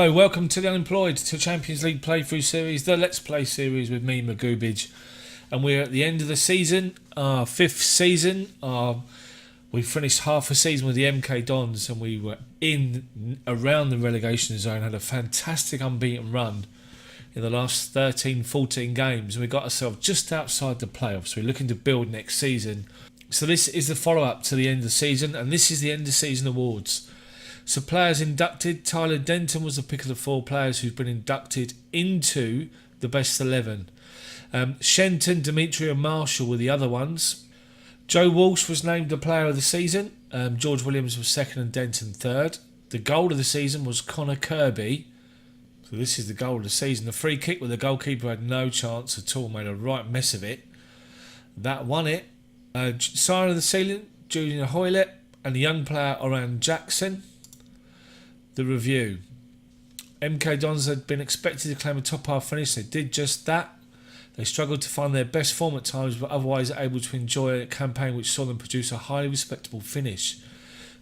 Hello, welcome to the Unemployed, to Champions League playthrough series, the Let's Play series with me, McGoobage. And we're at the end of the season, our fifth season. We finished half a season with the MK Dons and we were around the relegation zone, had a fantastic unbeaten run in the last 13-14 games. And we got ourselves just outside the playoffs. We're looking to build next season. So this is the follow-up to the end of the season, and this is the end of season awards. So players inducted, Tyler Denton was the pick of the 4 players who've been inducted into the best 11. Shenton, Dimitri and Marshall were the other ones. Joe Walsh was named the player of the season. George Williams was second and Denton third. The goal of the season was Connor Kirby. So this is the goal of the season. The free kick where the goalkeeper had no chance at all, made a right mess of it. That won it. Sign of the season, Julian Hoylett, and the young player Oran Jackson. The review. MK Dons had been expected to claim a top half finish. They did just that. They struggled to find their best form at times, but otherwise able to enjoy a campaign which saw them produce a highly respectable finish,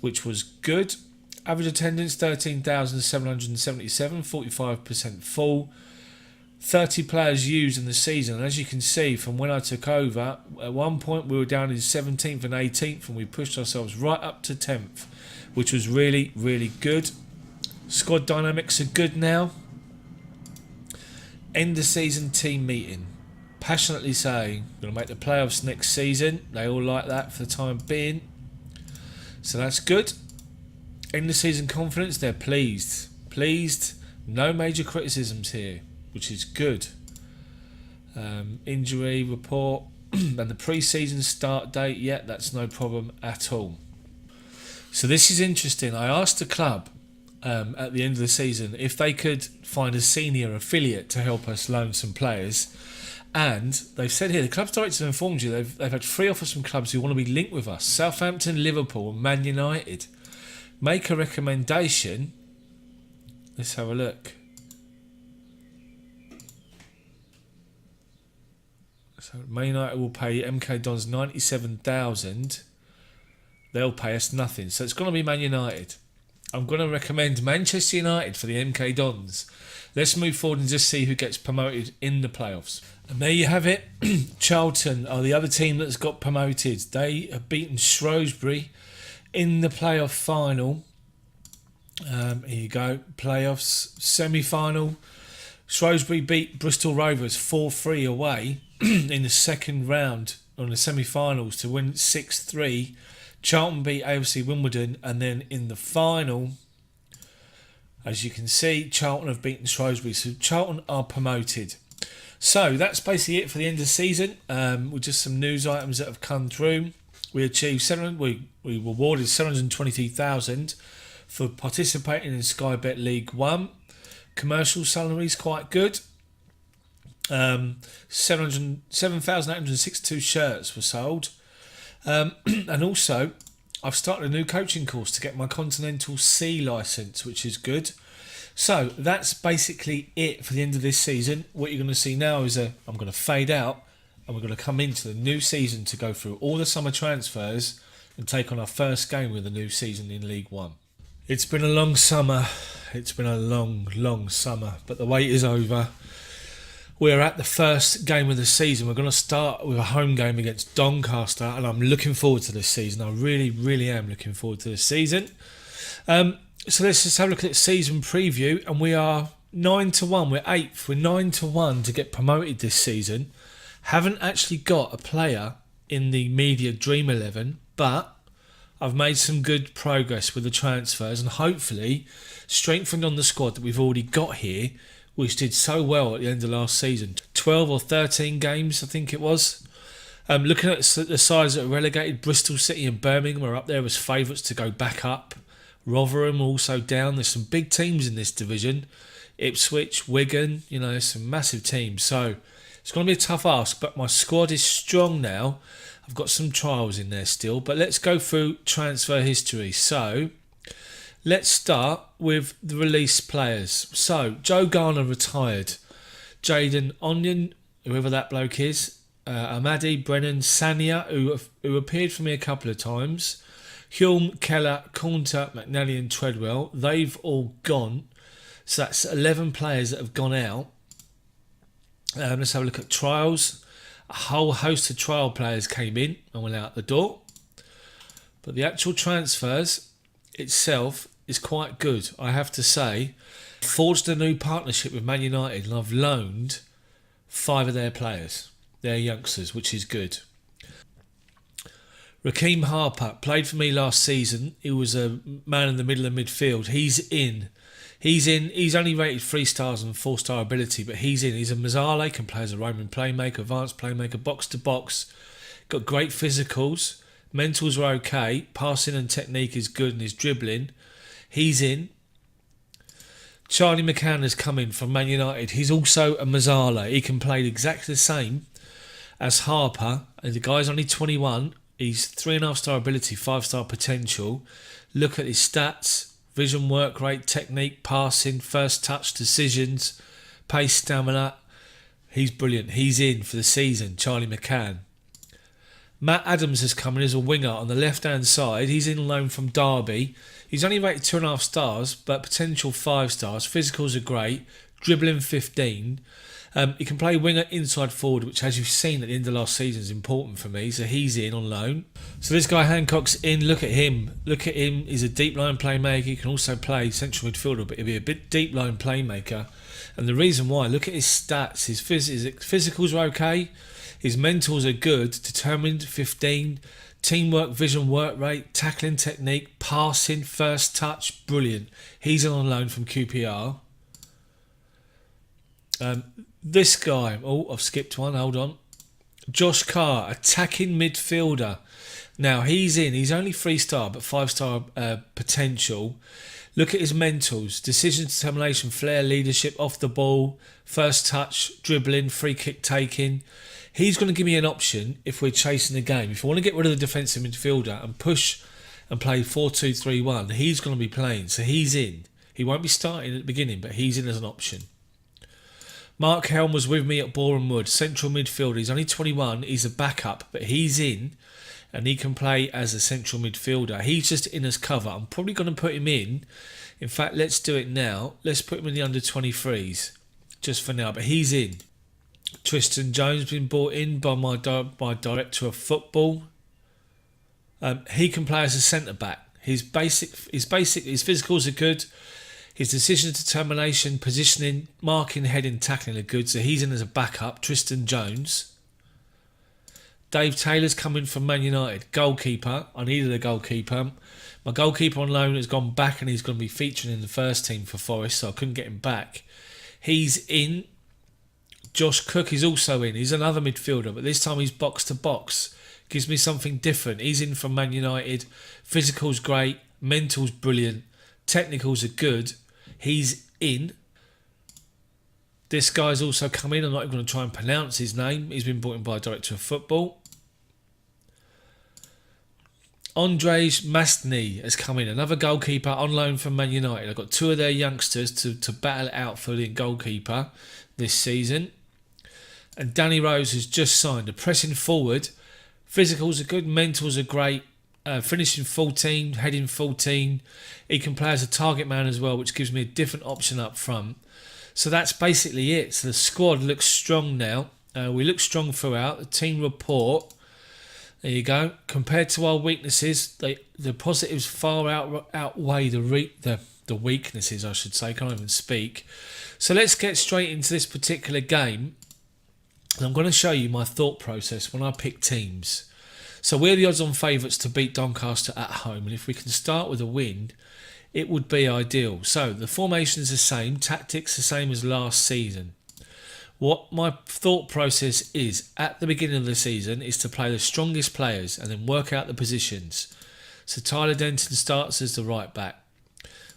which was good. Average attendance 13,777, 45% full. 30 players used in the season, and as you can see from when I took over, at one point we were down in 17th and 18th and we pushed ourselves right up to 10th, which was really, really good. Squad dynamics are good now. End of season team meeting. Passionately saying we're going to make the playoffs next season. They all like that for the time being. So that's good. End of season confidence, they're pleased. Pleased. No major criticisms here, which is good. Injury report and the pre-season start date, yeah, that's no problem at all. So this is interesting. I asked the club at the end of the season if they could find a senior affiliate to help us loan some players, and they've said here the club's directors have informed you they've had 3 offers from clubs who want to be linked with us: Southampton, Liverpool and Man United. Make a recommendation. Let's have a look. So Man United will pay MK Dons 97,000. They'll pay us nothing. So it's going to be Man United. I'm going to recommend Manchester United for the MK Dons. Let's move forward and just see who gets promoted in the playoffs. And there you have it. Charlton are the other team that's got promoted. They have beaten Shrewsbury in the playoff final. Here you go. Playoffs semi-final. Shrewsbury beat Bristol Rovers 4-3 away in the second round on the semi-finals to win 6-3. Charlton beat AFC Wimbledon, and then in the final, as you can see, Charlton have beaten Shrewsbury, so Charlton are promoted. So that's basically it for the end of the season. With just some news items that have come through. We achieved we were awarded 723,000 for participating in Sky Bet League 1. Commercial salaries quite good. 7,862 shirts were sold. And also, I've started a new coaching course to get my Continental C licence, which is good. So that's basically it for the end of this season. What you're going to see now is I'm going to fade out, and we're going to come into the new season to go through all the summer transfers and take on our first game with the new season in League 1. It's been a long summer. It's been a long, long summer, but the wait is over. We're at the first game of the season. We're going to start with a home game against Doncaster, and I'm looking forward to this season. I really, really am looking forward to this season. So let's just have a look at the season preview, and we are 9-1. We're 8th. We're 9-1 to get promoted this season. Haven't actually got a player in the media Dream 11, but I've made some good progress with the transfers and hopefully strengthened on the squad that we've already got here, which did so well at the end of last season. 12 or 13 games, I think it was. Looking at the sides that are relegated, Bristol City and Birmingham are up there as favourites to go back up. Rotherham also down. There's some big teams in this division. Ipswich, Wigan, there's some massive teams. So it's going to be a tough ask, but my squad is strong now. I've got some trials in there still, but let's go through transfer history. So let's start with the released players. So, Joe Garner retired. Jaden Onion, whoever that bloke is. Amadi, Brennan, Sania, who appeared for me a couple of times. Hulme, Keller, Caunter, McNally and Treadwell. They've all gone. So that's 11 players that have gone out. Let's have a look at trials. A whole host of trial players came in and went out the door. But the actual transfers itself is quite good, I have to say. Forged a new partnership with Man United and I've loaned 5 of their players, their youngsters, which is good. Raheem Harper played for me last season. He was a man in the middle of midfield. He's in. He's only rated 3 stars and 4-star ability, but he's in. He's a Mazzale, can play as a roaming playmaker, advanced playmaker, box to box. Got great physicals. Mentals are okay. Passing and technique is good and his dribbling. He's in. Charlie McCann has come in from Man United. He's also a Mazzale. He can play exactly the same as Harper. And the guy's only 21. He's 3.5-star ability, 5-star potential. Look at his stats. Vision, work rate, technique, passing, first touch, decisions, pace, stamina. He's brilliant. He's in for the season, Charlie McCann. Matt Adams has come in as a winger on the left-hand side. He's in loan from Derby. He's only rated 2.5 stars, but potential 5 stars. Physicals are great. Dribbling 15. He can play winger, inside forward, which, as you've seen at the end of last season, is important for me. So he's in on loan. So this guy Hancock's in. Look at him. Look at him. He's a deep line playmaker. He can also play central midfielder, but he'll be a bit deep line playmaker. And the reason why, look at his stats. His physicals are okay. His mentals are good. Determined, 15. Teamwork, vision, work rate, tackling technique, passing, first touch, brilliant. He's on loan from QPR. This guy, I've skipped one, hold on. Josh Carr, attacking midfielder. Now he's in, he's only 3-star but 5-star potential. Look at his mentals, decision, determination, flair, leadership, off the ball, first touch, dribbling, free kick taking. He's going to give me an option if we're chasing the game. If I want to get rid of the defensive midfielder and push and play 4-2-3-1, he's going to be playing, so he's in. He won't be starting at the beginning, but he's in as an option. Mark Helm was with me at Boreham Wood, central midfielder. He's only 21, he's a backup, but he's in and he can play as a central midfielder. He's just in as cover. I'm probably going to put him in. In fact, let's do it now. Let's put him in the under-23s, just for now, but he's in. Tristan Jones been brought in by my director of football. He can play as a centre-back. His physicals are good. His decision, determination, positioning, marking, heading, tackling are good. So he's in as a backup. Tristan Jones. Dave Taylor's coming from Man United. Goalkeeper. I needed a goalkeeper. My goalkeeper on loan has gone back and he's going to be featuring in the first team for Forest, so I couldn't get him back. He's in. Josh Cook is also in. He's another midfielder, but this time he's box to box. Gives me something different. He's in from Man United. Physical's great. Mental's brilliant. Technicals are good. He's in. This guy's also come in. I'm not even going to try and pronounce his name. He's been brought in by a director of football. Andrzej Mastny has come in. Another goalkeeper on loan from Man United. I've got 2 of their youngsters to battle it out for the goalkeeper this season. And Danny Rose has just signed. A pressing forward. Physicals are good. Mentals are great. Finishing 14, heading 14. He can play as a target man as well, which gives me a different option up front. So that's basically it. So the squad looks strong now. We look strong throughout. The team report, there you go. Compared to our weaknesses, the positives far outweigh the weaknesses, I should say. Can't even speak. So let's get straight into this particular game. And I'm going to show you my thought process when I pick teams. So we're the odds-on favourites to beat Doncaster at home, and if we can start with a win, it would be ideal. So the formation is the same, tactics the same as last season. What my thought process is at the beginning of the season is to play the strongest players and then work out the positions. So Tyler Denton starts as the right back.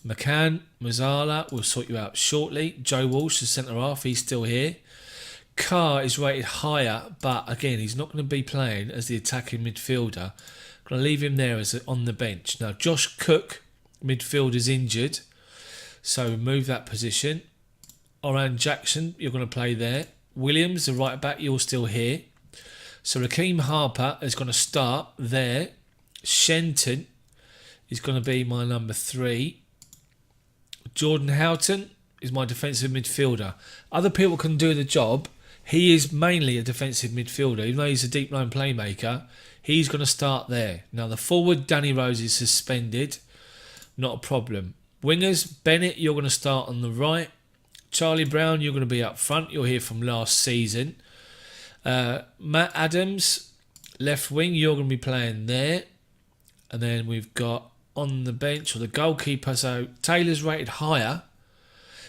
McCann, Mazzala will sort you out shortly. Joe Walsh, the centre half, he's still here. Carr is rated higher, but again, he's not going to be playing as the attacking midfielder. I'm going to leave him there as on the bench. Now, Josh Cook, midfield, is injured, so move that position. Oran Jackson, you're going to play there. Williams, the right back, you're still here. So Raheem Harper is going to start there. Shenton is going to be my number 3. Jordan Houghton is my defensive midfielder. Other people can do the job. He is mainly a defensive midfielder. Even though he's a deep line playmaker, he's going to start there. Now, the forward, Danny Rose, is suspended. Not a problem. Wingers, Bennett, you're going to start on the right. Charlie Brown, you're going to be up front. You'll hear from last season. Matt Adams, left wing, you're going to be playing there. And then we've got on the bench, or the goalkeeper, so Taylor's rated higher.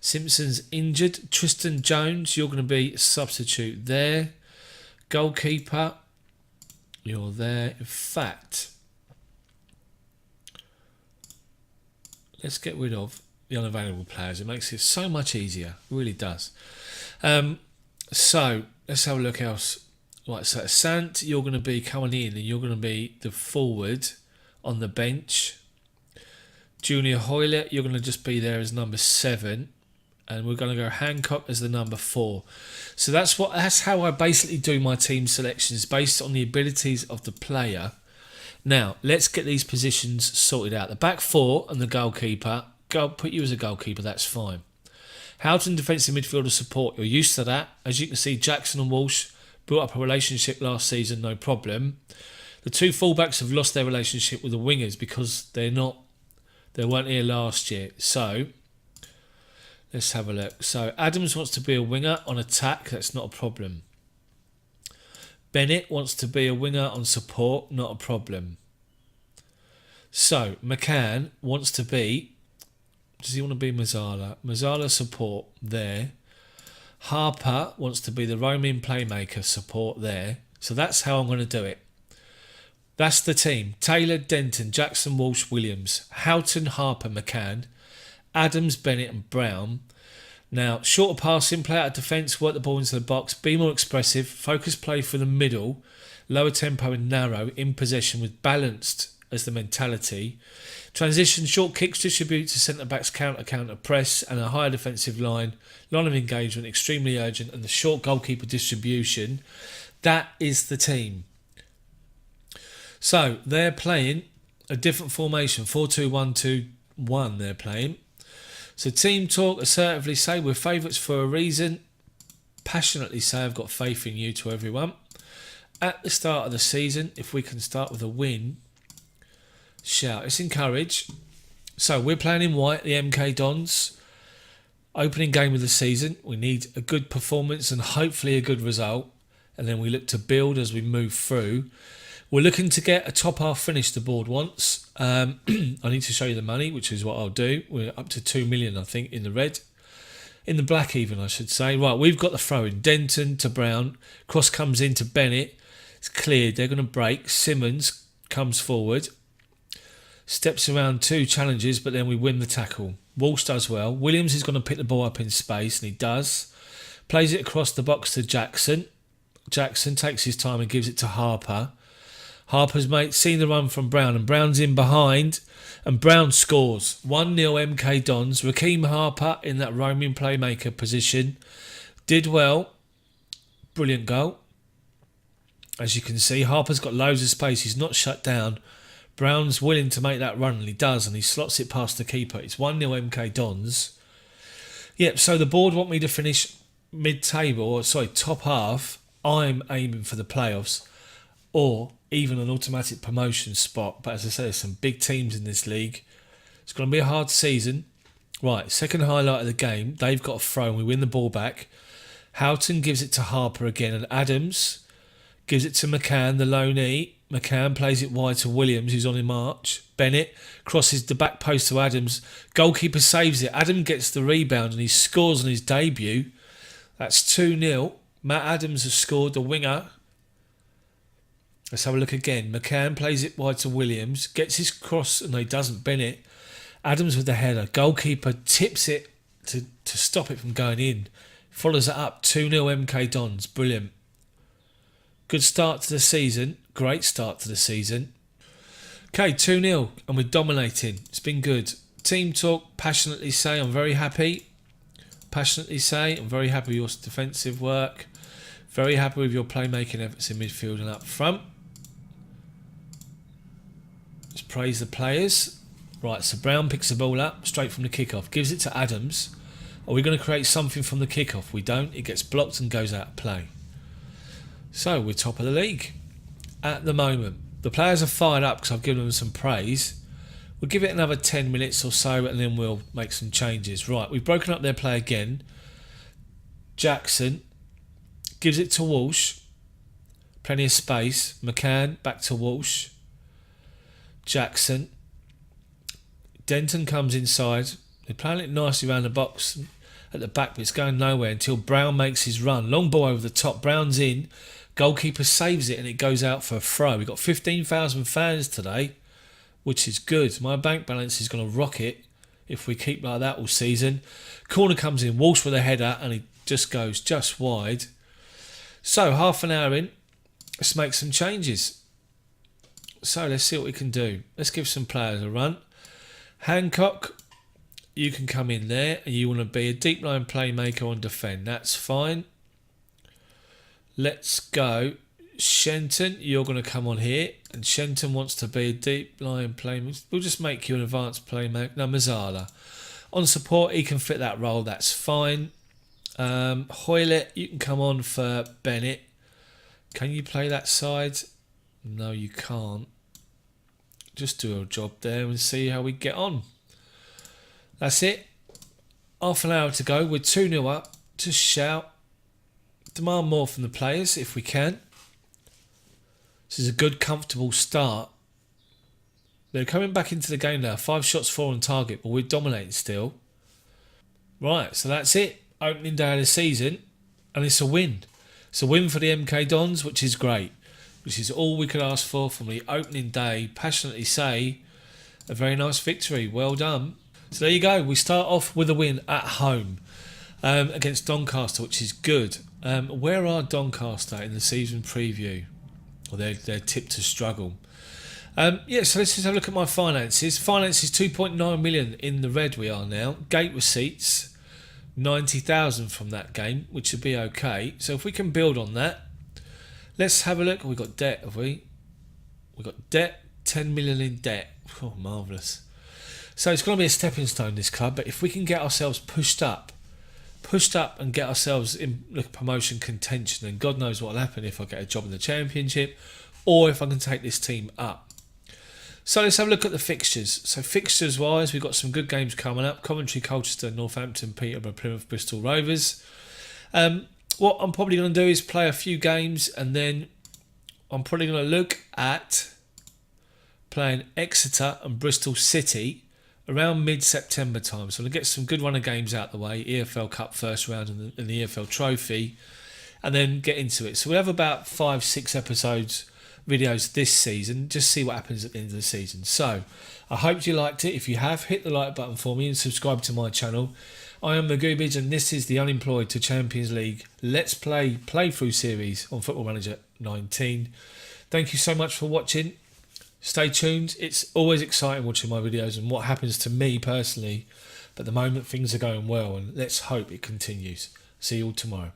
Simpson's injured. Tristan Jones, you're going to be a substitute there. Goalkeeper, you're there. In fact, let's get rid of the unavailable players. It makes it so much easier. It really does. So let's have a look else. Right, so Sant, you're going to be coming in and you're going to be the forward on the bench. Junior Hoylett, you're going to just be there as number 7. And we're going to go Hancock as the number 4. So that's how I basically do my team selections, based on the abilities of the player. Now, let's get these positions sorted out. The back 4 and the goalkeeper, put you as a goalkeeper, that's fine. Houghton, defensive midfielder support, you're used to that. As you can see, Jackson and Walsh built up a relationship last season, no problem. The 2 fullbacks have lost their relationship with the wingers because they weren't here last year. So let's have a look. So Adams wants to be a winger on attack, that's not a problem. Bennett wants to be a winger on support, not a problem. So McCann wants to be, does he want to be Mazzala? Mazzala support there. Harper wants to be the roaming playmaker support there. So that's how I'm going to do it. That's the team. Taylor, Denton, Jackson, Walsh, Williams, Houghton, Harper, McCann, Adams, Bennett and Brown. Now, shorter passing, play out of defence, work the ball into the box, be more expressive, focus play for the middle, lower tempo and narrow, in possession with balanced as the mentality. Transition, short kicks, distribute to centre-backs, counter press and a higher defensive line of engagement, extremely urgent, and the short goalkeeper distribution. That is the team. So, they're playing a different formation, 4-2-1-2-1 they're playing. So team talk, assertively say we're favourites for a reason. Passionately say I've got faith in you to everyone. At the start of the season, if we can start with a win, shout. Let's encourage. So we're playing in white, the MK Dons. Opening game of the season. We need a good performance and hopefully a good result. And then we look to build as we move through. We're looking to get a top half finish the board wants. I need to show you the money, which is what I'll do. We're up to 2 million, I think, in the red. In the black even, I should say. Right, we've got the throw-in. Denton to Brown. Cross comes into Bennett. It's cleared. They're going to break. Simmons comes forward. Steps around 2 challenges, but then we win the tackle. Walsh does well. Williams is going to pick the ball up in space, and he does. Plays it across the box to Jackson. Jackson takes his time and gives it to Harper. Harper's mate seen the run from Brown, and Brown's in behind, and Brown scores. 1-0 MK Dons. Rakeem Harper in that roaming playmaker position. Did well. Brilliant goal. As you can see, Harper's got loads of space. He's not shut down. Brown's willing to make that run, and he does, and he slots it past the keeper. It's 1-0 MK Dons. Yep, so the board want me to finish mid-table, or sorry, top half. I'm aiming for the playoffs, or even an automatic promotion spot. But as I say, there's some big teams in this league. It's going to be a hard season. Right, second highlight of the game. They've got a throw and we win the ball back. Houghton gives it to Harper again, and Adams gives it to McCann, the loanee. McCann plays it wide to Williams, who's on in March. Bennett crosses the back post to Adams. Goalkeeper saves it. Adam gets the rebound and he scores on his debut. That's 2-0. Matt Adams has scored, the winger. Let's have a look again. McCann plays it wide to Williams. Gets his cross, and he doesn't. Bennett. Adams with the header. Goalkeeper tips it to stop it from going in. Follows it up. 2-0 MK Dons. Brilliant. Good start to the season. Great start to the season. Okay, 2-0. And we're dominating. It's been good. Team talk. Passionately say I'm very happy. Passionately say I'm very happy with your defensive work. Very happy with your playmaking efforts in midfield and up front. Let's praise the players. Right, so Brown picks the ball up straight from the kickoff. Gives it to Adams. Are we going to create something from the kickoff? We don't. It gets blocked and goes out of play. So we're top of the league at the moment. The players are fired up because I've given them some praise. We'll give it another 10 minutes or so and then we'll make some changes. Right, we've broken up their play again. Jackson gives it to Walsh. Plenty of space. McCann back to Walsh. Jackson. Denton comes inside. They're playing it nicely around the box at the back, but it's going nowhere until Brown makes his run. Long ball over the top. Brown's in. Goalkeeper saves it and it goes out for a throw. We've got 15,000 fans today, which is good. My bank balance is going to rocket if we keep like that all season. Corner comes in. Walsh with a header and he just goes just wide. So half an hour in. Let's make some changes. So let's see what we can do. Let's give some players a run. Hancock, you can come in there and you want to be a deep line playmaker on defend. That's fine. Let's go. Shenton, you're going to come on here. And Shenton wants to be a deep line playmaker. We'll just make you an advanced playmaker. No, Mazzala. On support, he can fit that role. That's fine. Hoylett, you can come on for Bennett. Can you play that side? No, you can't. Just do a job there and see how we get on. That's it. Half an hour to go. We're 2-0 up. Just shout. Demand more from the players if we can. This is a good, comfortable start. They're coming back into the game now. 5 shots, 4 on target, but we're dominating still. Right, so that's it. Opening day of the season, and it's a win. It's a win for the MK Dons, which is great. Which is all we could ask for from the opening day. Passionately say, a very nice victory. Well done. So there you go. We start off with a win at home against Doncaster, which is good. Where are Doncaster in the season preview? Well, they're tipped to struggle. So let's just have a look at my finances. Finances 2.9 million in the red we are now. Gate receipts 90,000 from that game, which would be okay. So if we can build on that, let's have a look. We've got debt, have we? We've got debt, 10 million in debt. Oh, marvellous. So it's going to be a stepping stone, this club, but if we can get ourselves pushed up and get ourselves in promotion contention, then God knows what will happen if I get a job in the Championship or if I can take this team up. So let's have a look at the fixtures. So fixtures-wise, we've got some good games coming up. Coventry, Colchester, Northampton, Peterborough, Plymouth, Bristol Rovers. What I'm probably going to do is play a few games and then I'm probably going to look at playing Exeter and Bristol City around mid-September time. So I'm going to get some good run of games out the way. EFL Cup first round and the EFL Trophy, and then get into it. So we'll have about 5-6 episodes, videos this season. Just see what happens at the end of the season. So I hope you liked it. If you have, hit the like button for me and subscribe to my channel. I am McGoobage and this is the Unemployed to Champions League Let's Play playthrough series on Football Manager 19. Thank you so much for watching. Stay tuned. It's always exciting watching my videos and what happens to me personally. But at the moment things are going well and let's hope it continues. See you all tomorrow.